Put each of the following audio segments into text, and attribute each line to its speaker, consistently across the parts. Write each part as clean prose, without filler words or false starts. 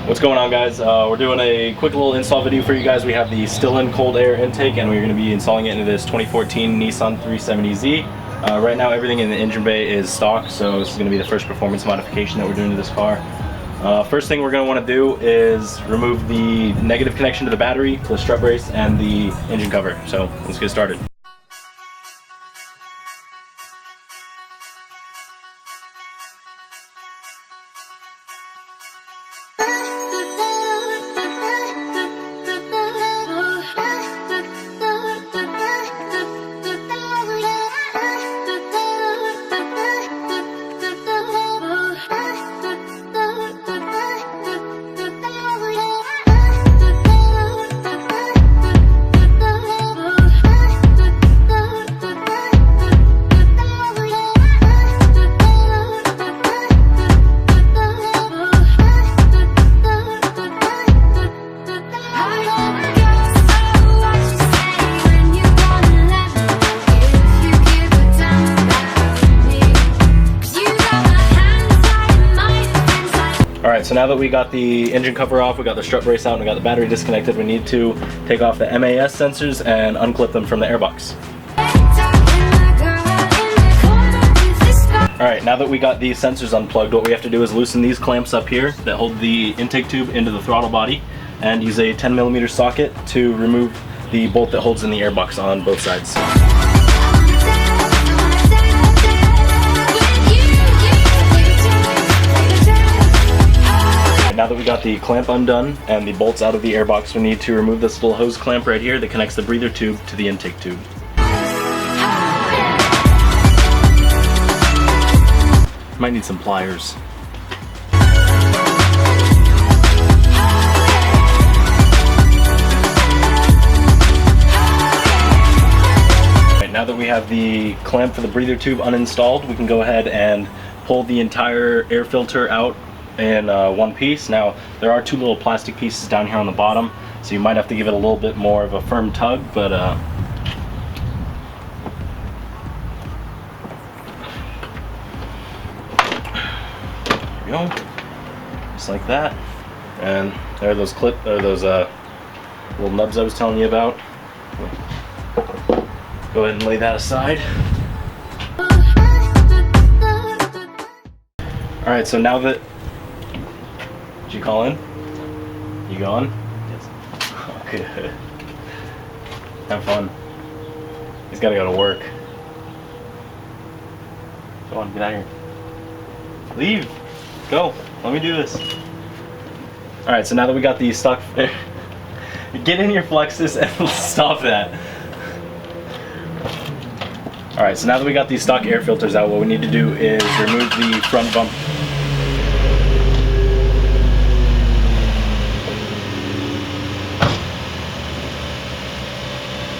Speaker 1: What's going on, guys? We're doing a quick little install video for you guys. We have the Stillen cold air intake and we're going to be installing it into this 2014 Nissan 370z. Right now everything in the engine bay is stock, so this is going to be the first performance modification that we're doing to this car. First thing we're going to want to do is remove the negative connection to the battery, the strut brace, and the engine cover. So let's get started. Alright, so now that we got the engine cover off, we got the strut brace out, and we got the battery disconnected, we need to take off the MAS sensors and unclip them from the airbox. Alright, now that we got these sensors unplugged, what we have to do is loosen these clamps up here that hold the intake tube into the throttle body and use a 10mm socket to remove the bolt that holds in the airbox on both sides. Now that we got the clamp undone and the bolts out of the airbox, we need to remove this little hose clamp right here that connects the breather tube to the intake tube. Might need some pliers. Right, now that we have the clamp for the breather tube uninstalled, we can go ahead and pull the entire air filter out in one piece. Now there are two little plastic pieces down here on the bottom, so you might have to give it a little bit more of a firm tug, but there we go, just like that. And there are those little nubs I was telling you about. Go ahead and lay that aside. All right, so now that did you call in? You going? Yes. Oh, good. Have fun. He's got to go to work. Go on, get out of here. Leave. Go. Let me do this. All right, so now that we got the stock, get in your Flexus and stop that. All right, so now that we got these stock air filters out, what we need to do is remove the front bump.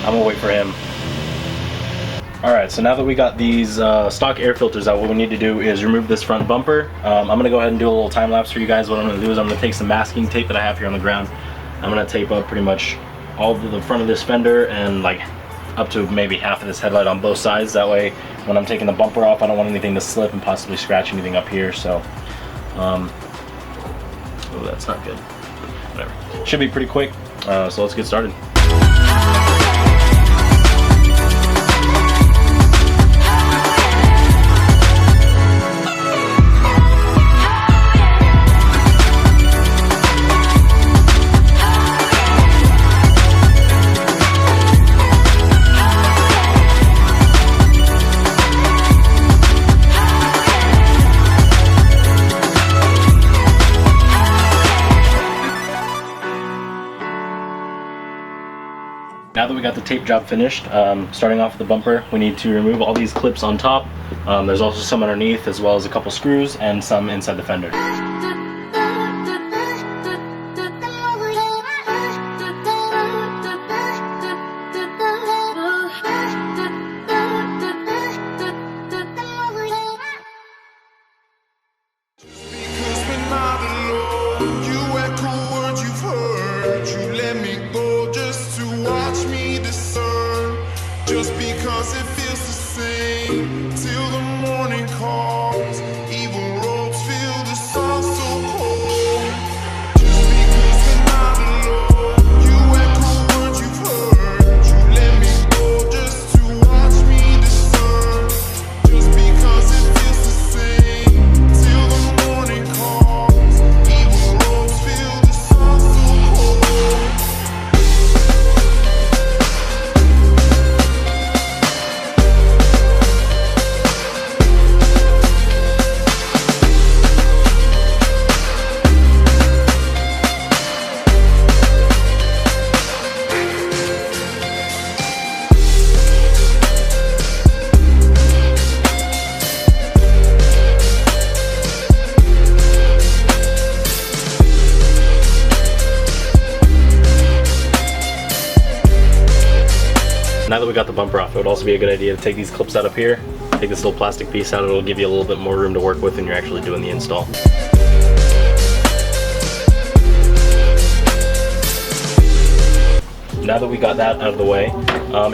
Speaker 1: I'm gonna wait for him. Alright, so now that we got these stock air filters out, what we need to do is remove this front bumper. I'm gonna go ahead and do a little time lapse for you guys. What I'm gonna do is I'm gonna take some masking tape that I have here on the ground. I'm gonna tape up pretty much all of the front of this fender and like up to maybe half of this headlight on both sides. That way, when I'm taking the bumper off, I don't want anything to slip and possibly scratch anything up here. So, oh, that's not good. Whatever. Should be pretty quick. So let's get started. Now that we got the tape job finished, starting off with the bumper, we need to remove all these clips on top. There's also some underneath, as well as a couple screws and some inside the fender.
Speaker 2: Just because it feels the same till the morning comes. Evil ropes fill the sun so
Speaker 1: Now that we got the bumper off, it would also be a good idea to take these clips out up here, take this little plastic piece out. It'll give you a little bit more room to work with when you're actually doing the install. Now that we got that out of the way,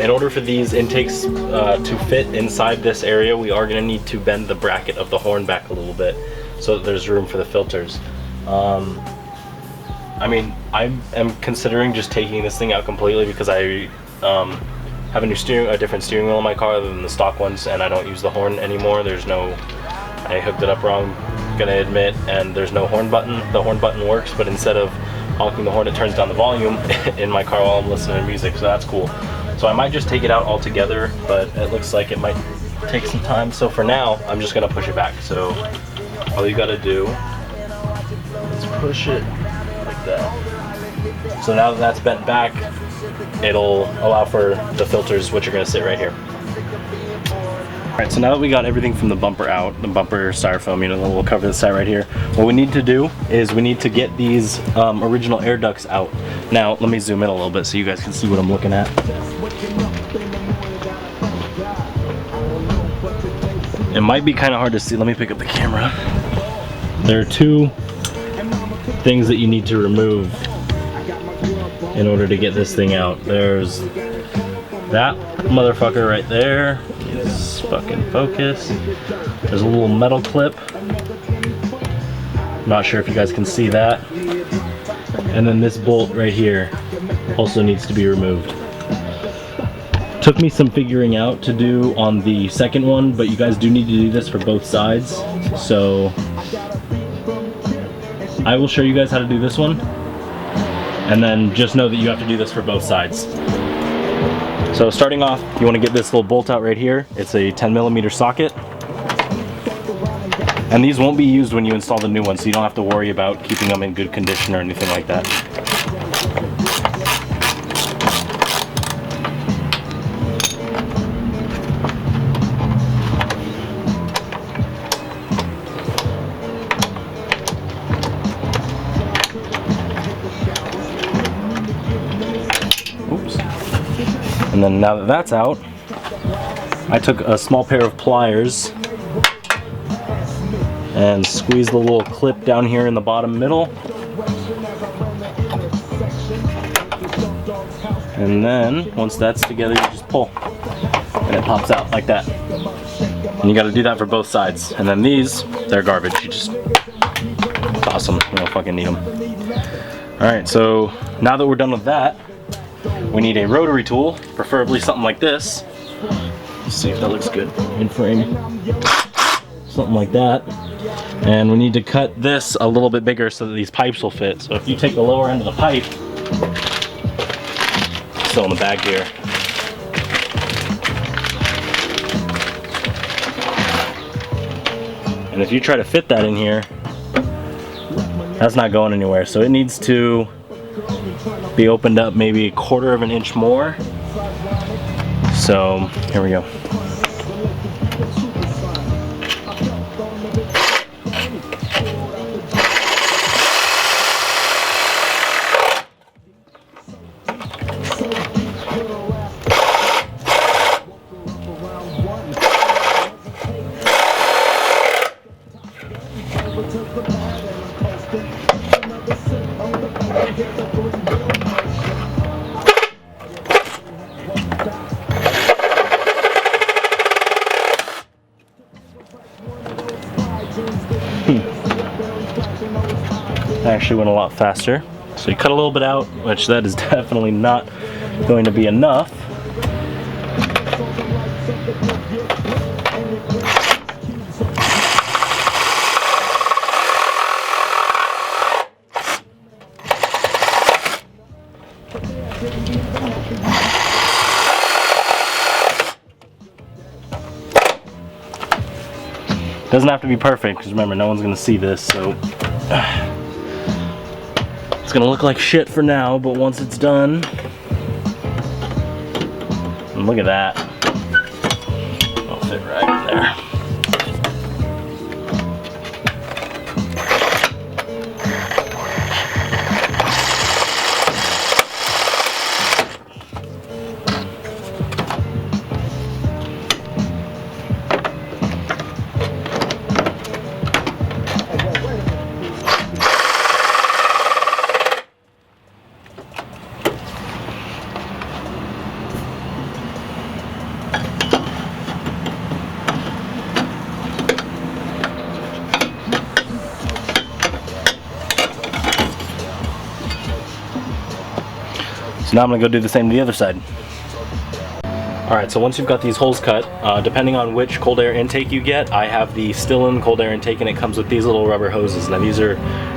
Speaker 1: in order for these intakes to fit inside this area, we are going to need to bend the bracket of the horn back a little bit so that there's room for the filters. I mean, I am considering just taking this thing out completely because I have a different steering wheel in my car than the stock ones, and I don't use the horn anymore. I hooked it up wrong, gonna admit, and there's no horn button. The horn button works, but instead of honking the horn, it turns down the volume in my car while I'm listening to music, so that's cool. So I might just take it out altogether, but it looks like it might take some time. So for now, I'm just gonna push it back. So all you gotta do is push it like that. So now that that's bent back, it'll allow for the filters, which are gonna sit right here. All right, so now that we got everything from the bumper out, the bumper styrofoam, you know, we'll cover this side right here. What we need to do is we need to get these original air ducts out. Now, let me zoom in a little bit so you guys can see what I'm looking at. It might be kind of hard to see. Let me pick up the camera. There are two things that you need to remove in order to get this thing out. There's that motherfucker right there. Is fucking focus. There's a little metal clip. Not sure if you guys can see that. And then this bolt right here also needs to be removed. Took me some figuring out to do on the second one, but you guys do need to do this for both sides. So I will show you guys how to do this one. And then just know that you have to do this for both sides. So starting off, you want to get this little bolt out right here. It's a 10mm socket. And these won't be used when you install the new one, so you don't have to worry about keeping them in good condition or anything like that. And then now that that's out, I took a small pair of pliers and squeezed the little clip down here in the bottom middle. And then once that's together, you just pull and it pops out like that. And you got to do that for both sides. And then these, they're garbage. You just toss them. You don't fucking need them. All right, so now that we're done with that, we need a rotary tool, preferably something like this. Let's see if that looks good in frame. Something like that. And we need to cut this a little bit bigger so that these pipes will fit. So if you take the lower end of the pipe, still in the bag here. And if you try to fit that in here, that's not going anywhere. So it needs to be opened up maybe 1/4 of an inch more. So here we go. Actually went a lot faster. So you cut a little bit out, which that is definitely not going to be enough. Doesn't have to be perfect, because remember, no one's gonna see this, so it's gonna look like shit for now, but once it's done, and look at that, it'll fit right in there. So now I'm gonna go do the same to the other side. Alright, so once you've got these holes cut, depending on which cold air intake you get, I have the Stillen cold air intake, and it comes with these little rubber hoses. Now these are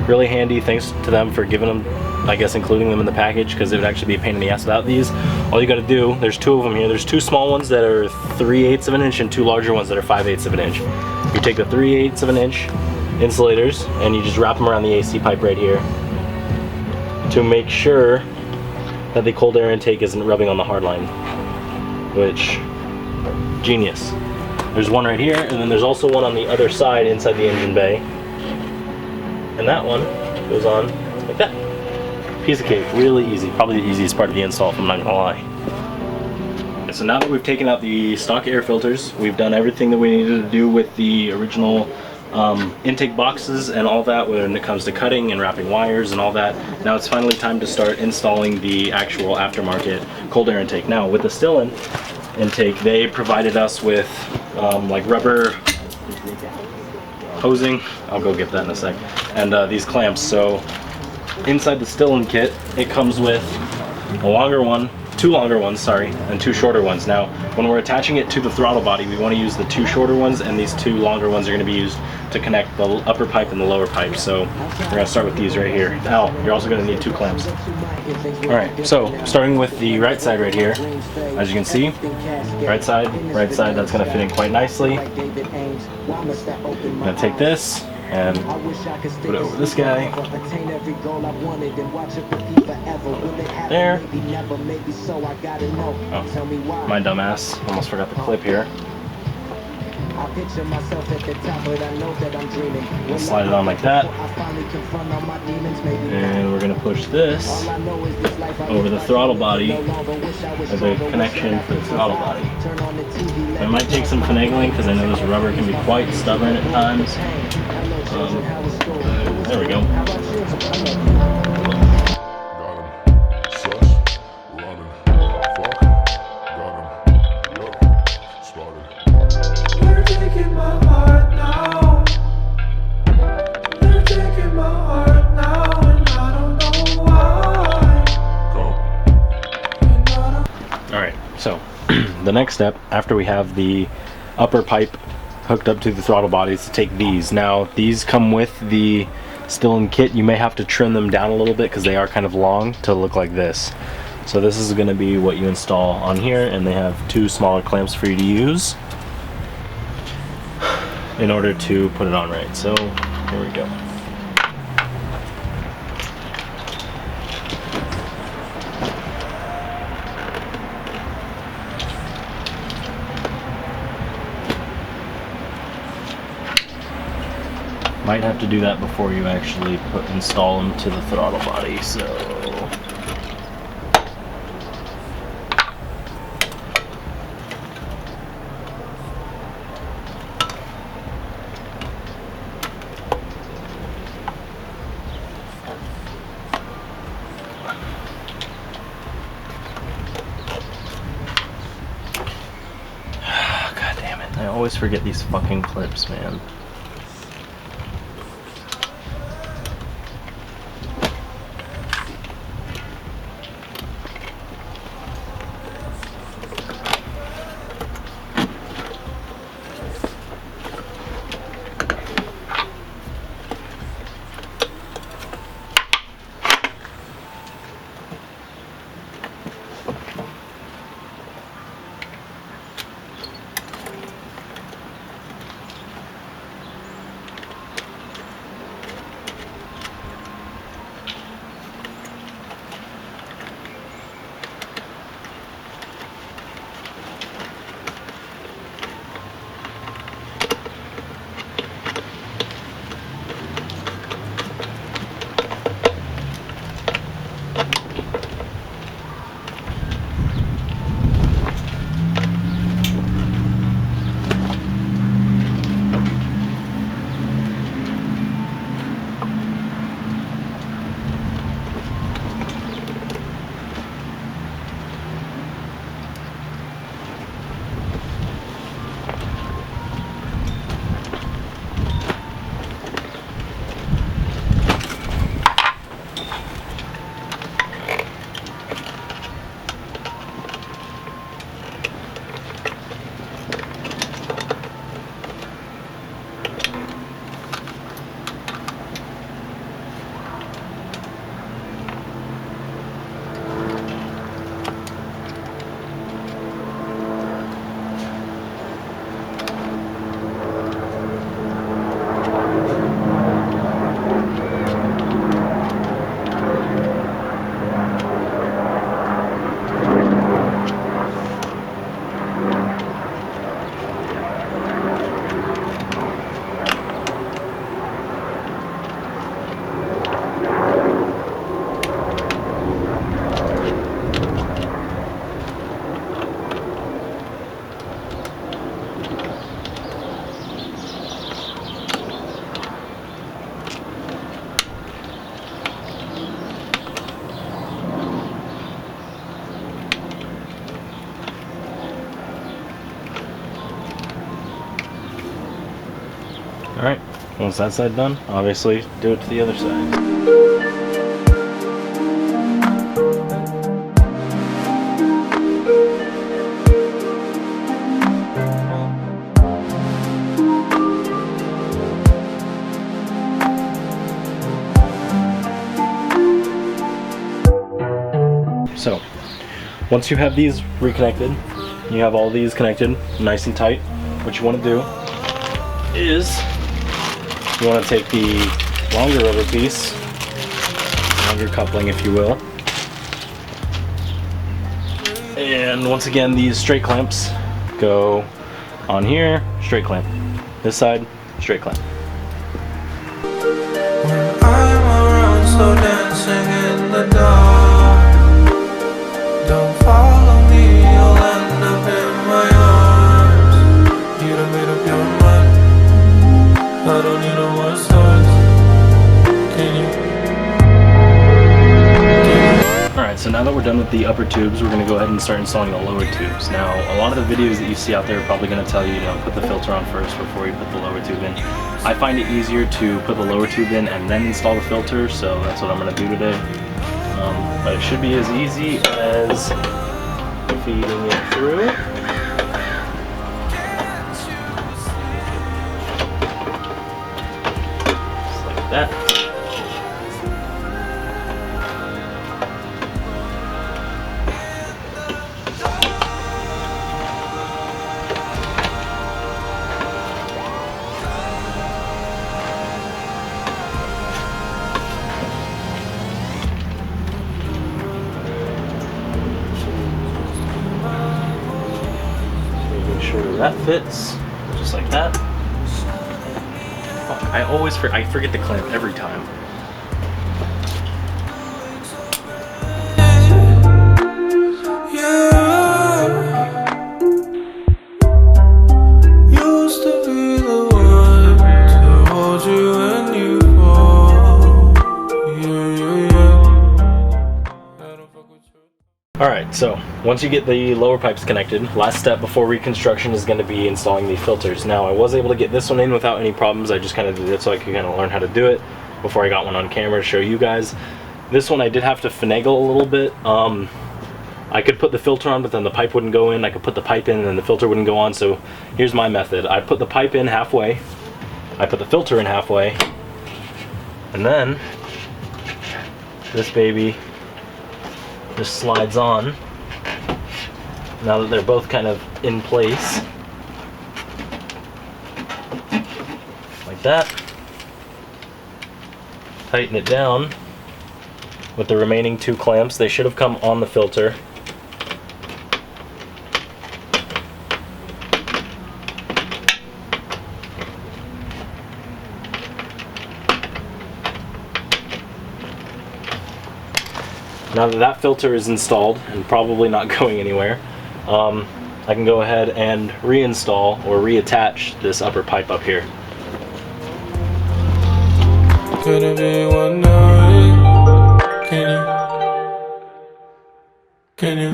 Speaker 1: really handy, thanks to them for giving them, I guess, including them in the package, because it would actually be a pain in the ass without these. All you gotta do, there's two of them here, there's two small ones that are 3/8 of an inch and two larger ones that are 5/8 of an inch. You take the 3/8 of an inch insulators and you just wrap them around the AC pipe right here to make sure that the cold air intake isn't rubbing on the hard line. Which, genius. There's one right here, and then there's also one on the other side inside the engine bay. And that one goes on like that. Piece of cake, really easy. Probably the easiest part of the install, if I'm not gonna lie. So now that we've taken out the stock air filters, we've done everything that we needed to do with the original intake boxes and all that when it comes to cutting and wrapping wires and all that. Now it's finally time to start installing the actual aftermarket cold air intake. Now with the Stillen intake, they provided us with like rubber hosing, I'll go get that in a sec, and these clamps. So inside the Stillen kit, it comes with a longer one, two longer ones, sorry, and two shorter ones. Now, when we're attaching it to the throttle body, we want to use the two shorter ones, and these two longer ones are going to be used to connect the upper pipe and the lower pipe. So we're going to start with these right here. Now, you're also going to need two clamps. Alright, so starting with the right side right here, as you can see, right side, that's going to fit in quite nicely. I'm going to take this and put it over this guy. There. Oh, my dumbass. Almost forgot the clip here. We'll slide it on like that. And we're going to push this over the throttle body as a connection for the throttle body. It might take some finagling because I know this rubber can be quite stubborn at times. There we go. Alright, so the next step after we have the upper pipe hooked up to the throttle body is to take these. Now these come with the Stillen kit. You may have to trim them down a little bit because they are kind of long to look like this. So this is going to be what you install on here, and they have two smaller clamps for you to use in order to put it on right. So here we go. Might have to do that before you actually install them to the throttle body, so. God damn it, I always forget these fucking clips, man. Once that side done, obviously do it to the other side. So, once you have these reconnected, you have all these connected nice and tight, what you want to do is you want to take the longer rubber piece, longer coupling if you will, and once again these straight clamps go on here, straight clamp. This side, straight clamp.
Speaker 3: When I'm around, so dancing in the dark. Don't follow me, you'll end up in my arms. You done made up your mind. I don't need no more signs.
Speaker 1: Alright, so now that we're done with the upper tubes, we're going to go ahead and start installing the lower tubes. Now, a lot of the videos that you see out there are probably going to tell you, you know, put the filter on first before you put the lower tube in. I find it easier to put the lower tube in and then install the filter, so that's what I'm going to do today. But it should be as easy as feeding it through. Just like that. Sure that fits, just like that. Fuck, I forget the clamp every time.
Speaker 3: Used to be the one to hold you when you fall.
Speaker 1: Alright, so once you get the lower pipes connected, last step before reconstruction is going to be installing the filters. Now, I was able to get this one in without any problems. I just kind of did it so I could kind of learn how to do it before I got one on camera to show you guys. This one I did have to finagle a little bit. I could put the filter on, but then the pipe wouldn't go in. I could put the pipe in and then the filter wouldn't go on. So here's my method. I put the pipe in halfway, I put the filter in halfway, and then this baby just slides on. Now that they're both kind of in place, like that, tighten it down with the remaining two clamps. They should have come on the filter. Now that that filter is installed and probably not going anywhere, I can go ahead and reinstall or reattach this upper pipe up here.
Speaker 3: Could it be one night? Can you?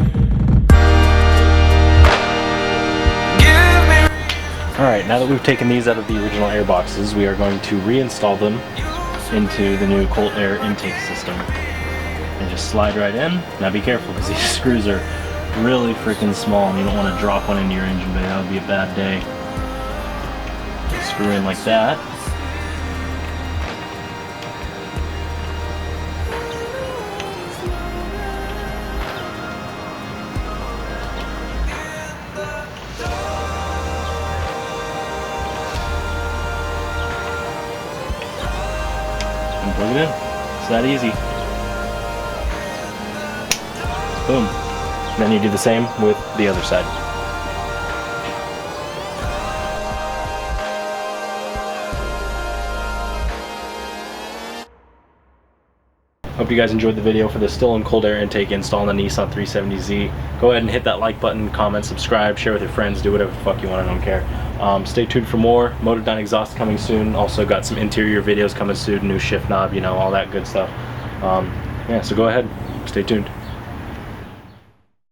Speaker 1: Alright, now that we've taken these out of the original air boxes, we are going to reinstall them into the new cold air intake system. And just slide right in. Now be careful because these screws are really freaking small and you don't want to drop one into your engine bay. That would be a bad day. Just screw in like that. And plug it in. It's that easy. Boom. Then you do the same with the other side. Hope you guys enjoyed the video for the Stillen cold air intake install on the Nissan 370z. Go ahead and hit that like button, comment, subscribe, share with your friends, do whatever the fuck you want, I don't care. Stay tuned for more. Motor down exhaust coming soon. Also got some interior videos coming soon, new shift knob, you know, all that good stuff. Yeah, so go ahead, stay tuned.